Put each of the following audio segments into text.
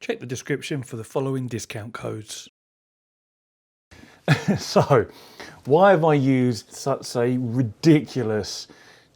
Check the description for the following discount codes. So, why have I used such a ridiculous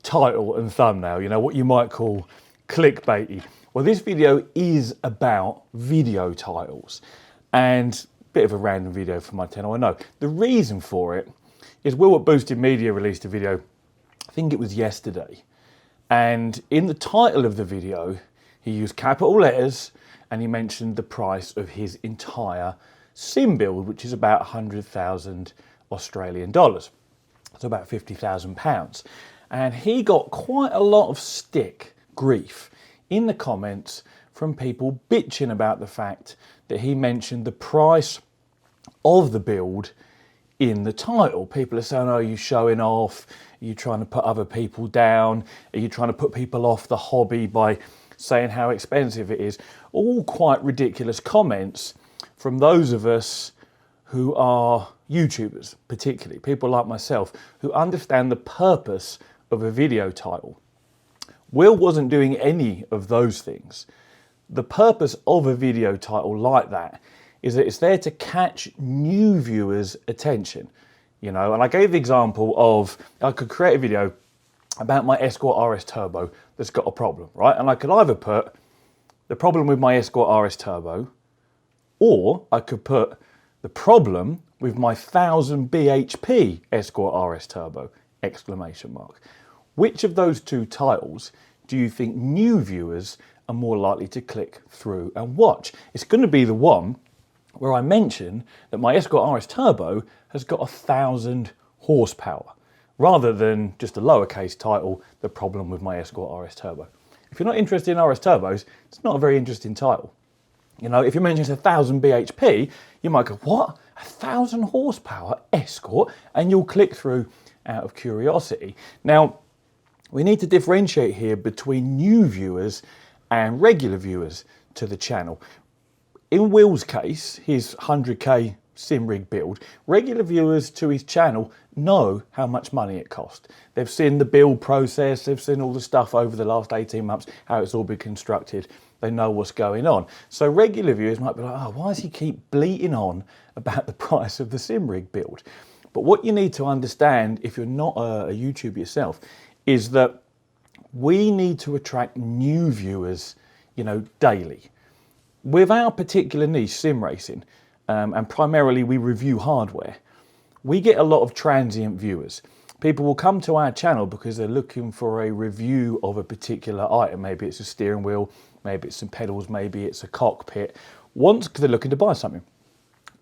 title and thumbnail? You know, what you might call clickbaity. Well, this video is about video titles, and a bit of a random video for my channel, I know. The reason for it is Will at Boosted Media released a video, I think it was yesterday, and in the title of the video, he used capital letters and he mentioned the price of his entire sim build, which is about 100,000 Australian dollars. So about 50,000 pounds. And he got quite a lot of grief in the comments from people bitching about the fact that he mentioned the price of the build in the title. People are saying, oh, are you showing off? Are you trying to put other people down? Are you trying to put people off the hobby by saying how expensive it is? All quite ridiculous comments from those of us who are YouTubers, particularly people like myself, who understand the purpose of a video title. Will wasn't doing any of those things. The purpose of a video title like that is that it's there to catch new viewers' attention. You know, and I gave the example of I could create a video about my Escort RS Turbo that's got a problem, right? And I could either put the problem with my Escort RS Turbo, or I could put the problem with my 1000 bhp Escort RS Turbo, exclamation mark. Which of those two titles do you think new viewers are more likely to click through and watch? It's going to be the one where I mention that my Escort RS Turbo has got 1000 horsepower, rather than just a lowercase title, the problem with my Escort RS Turbo. If you're not interested in RS Turbos, it's not a very interesting title. You know, if you mention 1000 bhp, you might go, what? 1000 horsepower Escort? And you'll click through out of curiosity. Now, we need to differentiate here between new viewers and regular viewers to the channel. In Will's case, his 100k sim rig build, regular viewers to his channel know how much money it cost. They've seen the build process, they've seen all the stuff over the last 18 months, how it's all been constructed. They know what's going on. So regular viewers might be like, oh, why does he keep bleating on about the price of the sim rig build? But what you need to understand, if you're not a YouTuber yourself, is that we need to attract new viewers, you know, daily. With our particular niche, sim racing, and primarily we review hardware, we get a lot of transient viewers. People will come to our channel because they're looking for a review of a particular item. Maybe it's a steering wheel, maybe it's some pedals, maybe it's a cockpit. Because they're looking to buy something.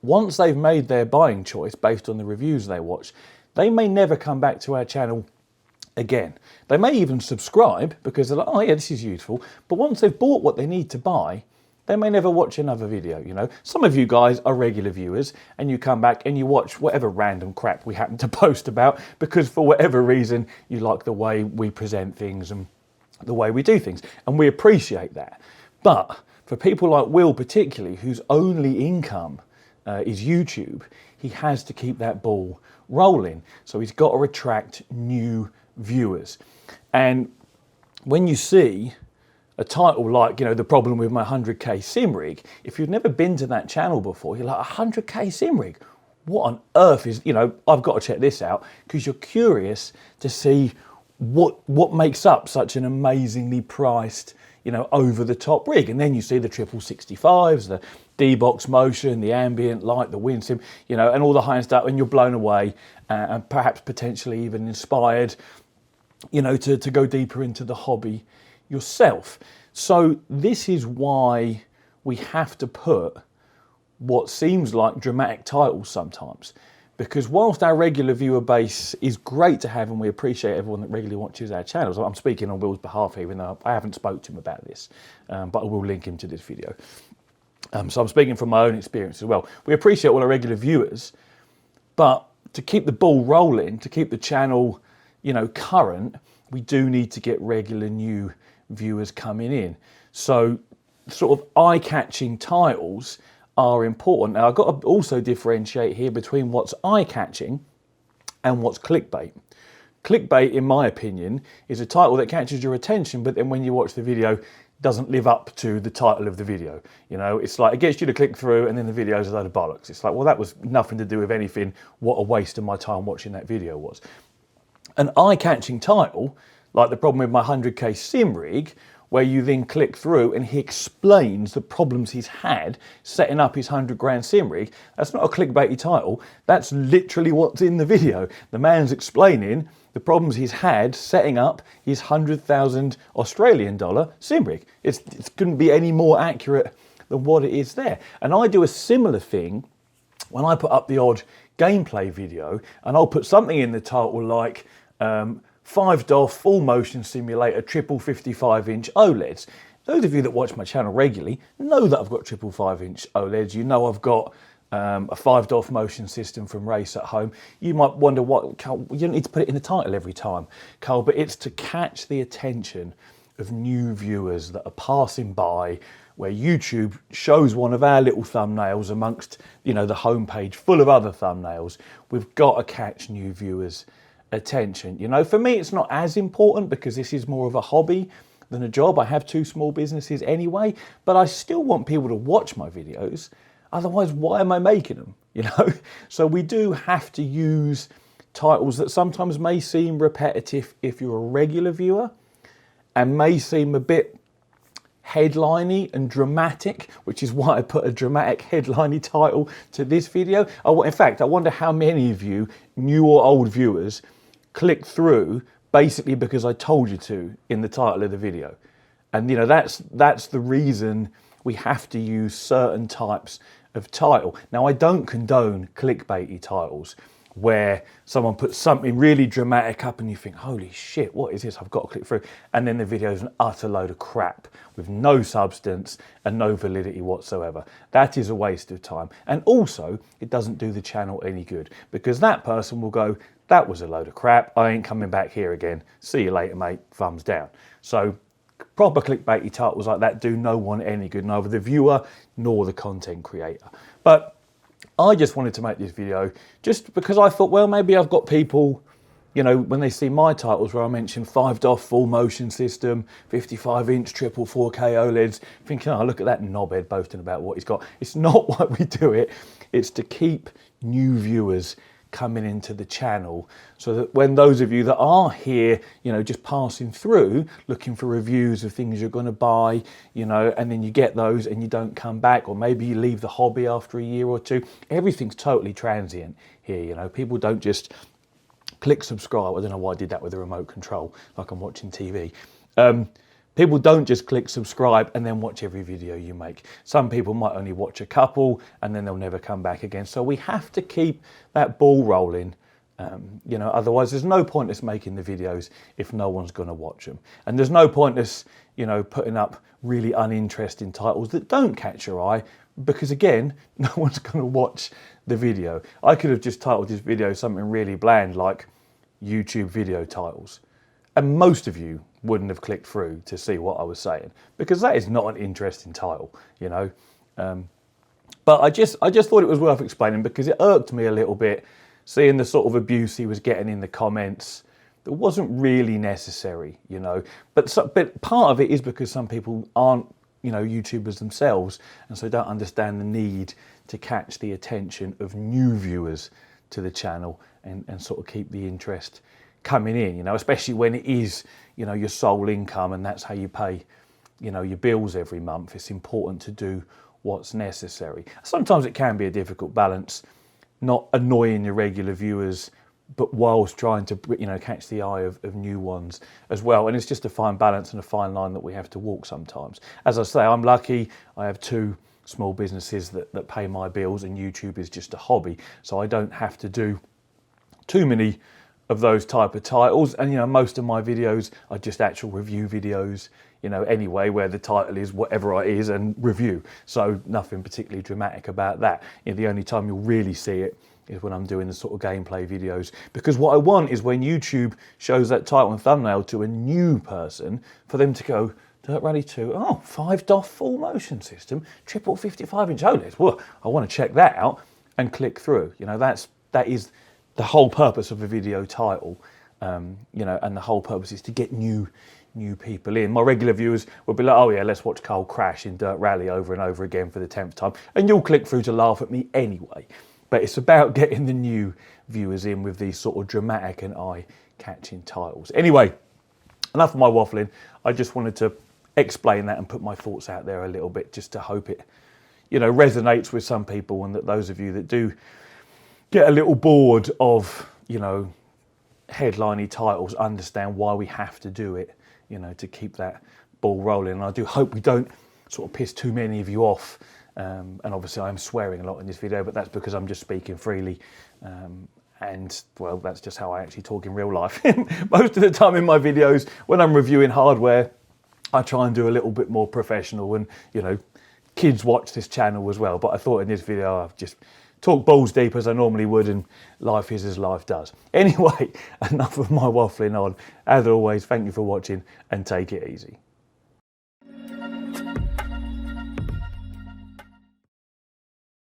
Once they've made their buying choice based on the reviews they watch, they may never come back to our channel again. They may even subscribe because they're like, oh yeah, this is useful. But once they've bought what they need to buy, they may never watch another video, you know. Some of you guys are regular viewers and you come back and you watch whatever random crap we happen to post about because for whatever reason you like the way we present things and the way we do things. And we appreciate that. But for people like Will particularly, whose only income is YouTube, he has to keep that ball rolling. So he's got to attract new viewers. And when you see a title like, you know, the problem with my 100k sim rig, if you've never been to that channel before, you're like, 100k sim rig? What on earth is, you know, I've got to check this out, because you're curious to see what makes up such an amazingly priced, you know, over the top rig. And then you see the 65s, the D-box motion, the ambient light, the wind sim, you know, and all the high-end stuff, and you're blown away and perhaps potentially even inspired, you know, to go deeper into the hobby yourself. So this is why we have to put what seems like dramatic titles sometimes, because whilst our regular viewer base is great to have and we appreciate everyone that regularly watches our channels, I'm speaking on Will's behalf here, even though I haven't spoke to him about this, but I will link him to this video. So I'm speaking from my own experience as well. We appreciate all our regular viewers, but to keep the ball rolling, to keep the channel, you know, current, we do need to get regular new viewers coming in. So sort of eye-catching titles are important. Now I've got to also differentiate here between what's eye-catching and what's clickbait. Clickbait, in my opinion, is a title that catches your attention, but then when you watch the video, doesn't live up to the title of the video. You know, it's like it gets you to click through and then the video's a load of bollocks. It's like, well, that was nothing to do with anything. What a waste of my time watching that video was. An eye-catching title, like the problem with my 100k sim rig, where you then click through and he explains the problems he's had setting up his 100 grand sim rig, that's not a clickbaity title. That's literally what's in the video. The man's explaining the problems he's had setting up his 100,000 Australian dollar sim rig. It couldn't be any more accurate than what it is there. And I do a similar thing when I put up the odd gameplay video, and I'll put something in the title like 5DoF full motion simulator triple 55-inch OLEDs. Those of you that watch my channel regularly know that I've got triple 5-inch OLEDs. You know I've got a 5DoF motion system from Race at home. You might wonder, what, Carl, you don't need to put it in the title every time, Carl, but it's to catch the attention of new viewers that are passing by, where YouTube shows one of our little thumbnails amongst, you know, the homepage full of other thumbnails. We've got to catch new viewers' attention. You know, for me, it's not as important because this is more of a hobby than a job. I have 2 small businesses anyway, but I still want people to watch my videos. Otherwise, why am I making them? You know, so we do have to use titles that sometimes may seem repetitive if you're a regular viewer and may seem a bit headliney and dramatic, which is why I put a dramatic headliney title to this video. In fact, I wonder how many of you, new or old viewers, click through basically because I told you to in the title of the video. And you know, that's the reason we have to use certain types of title. Now, I don't condone clickbaity titles where someone puts something really dramatic up and you think, holy shit, what is this? I've got to click through. And then the video is an utter load of crap with no substance and no validity whatsoever. That is a waste of time. And also, it doesn't do the channel any good because that person will go, that was a load of crap. I ain't coming back here again. See you later, mate. Thumbs down. So proper clickbaity titles like that do no one any good, neither the viewer nor the content creator. But I just wanted to make this video just because I thought, well, maybe I've got people, you know, when they see my titles where I mention 5DoF full motion system, 55-inch triple 4K OLEDs, thinking, oh, look at that knobhead boasting about what he's got. It's not why we do it. It's to keep new viewers coming into the channel so that when those of you that are here, you know, just passing through looking for reviews of things you're going to buy, you know, and then you get those and you don't come back, or maybe you leave the hobby after a year or two. Everything's totally transient here, you know. People don't just click subscribe. I don't know why I did that with a remote control like I'm watching TV. People don't just click subscribe and then watch every video you make. Some people might only watch a couple and then they'll never come back again. So we have to keep that ball rolling. You know, otherwise there's no point us making the videos if no one's going to watch them. And there's no point us, you know, putting up really uninteresting titles that don't catch your eye because, again, no one's going to watch the video. I could have just titled this video something really bland like YouTube video titles. And most of you wouldn't have clicked through to see what I was saying because that is not an interesting title, you know. But I just thought it was worth explaining because it irked me a little bit seeing the sort of abuse he was getting in the comments that wasn't really necessary, you know. But part of it is because some people aren't, you know, YouTubers themselves, and so don't understand the need to catch the attention of new viewers to the channel and sort of keep the interest coming in, you know, especially when it is, you know, your sole income and that's how you pay, you know, your bills every month. It's important to do what's necessary. Sometimes it can be a difficult balance, not annoying your regular viewers, but whilst trying to, you know, catch the eye of new ones as well. And it's just a fine balance and a fine line that we have to walk sometimes. As I say, I'm lucky. I have 2 small businesses that pay my bills, and YouTube is just a hobby. So I don't have to do too many of those type of titles. And, you know, most of my videos are just actual review videos, you know, anyway, where the title is whatever it is and review. So nothing particularly dramatic about that. You know, the only time you'll really see it is when I'm doing the sort of gameplay videos, because what I want is when YouTube shows that title and thumbnail to a new person, for them to go, Dirt Rally 2, oh, 5DoF full motion system, triple 55-inch OLEDs. Well, I want to check that out and click through. You know, that is the whole purpose of a video title. you know, and the whole purpose is to get new people in. My regular viewers will be like, oh yeah, let's watch Cole crash in Dirt Rally over and over again for the 10th time, and you'll click through to laugh at me anyway. But it's about getting the new viewers in with these sort of dramatic and eye-catching titles. Anyway, enough of my waffling. I just wanted to explain that and put my thoughts out there a little bit, just to hope it, you know, resonates with some people, and that those of you that do get a little bored of, you know, headliney titles understand why we have to do it, you know, to keep that ball rolling. And I do hope we don't sort of piss too many of you off. And obviously I'm swearing a lot in this video, but that's because I'm just speaking freely. And well, that's just how I actually talk in real life. Most of the time in my videos, when I'm reviewing hardware, I try and do a little bit more professional, and, you know, kids watch this channel as well. But I thought in this video I've just talk balls deep as I normally would, and life is as life does. Anyway, enough of my waffling on. As always, thank you for watching, and take it easy.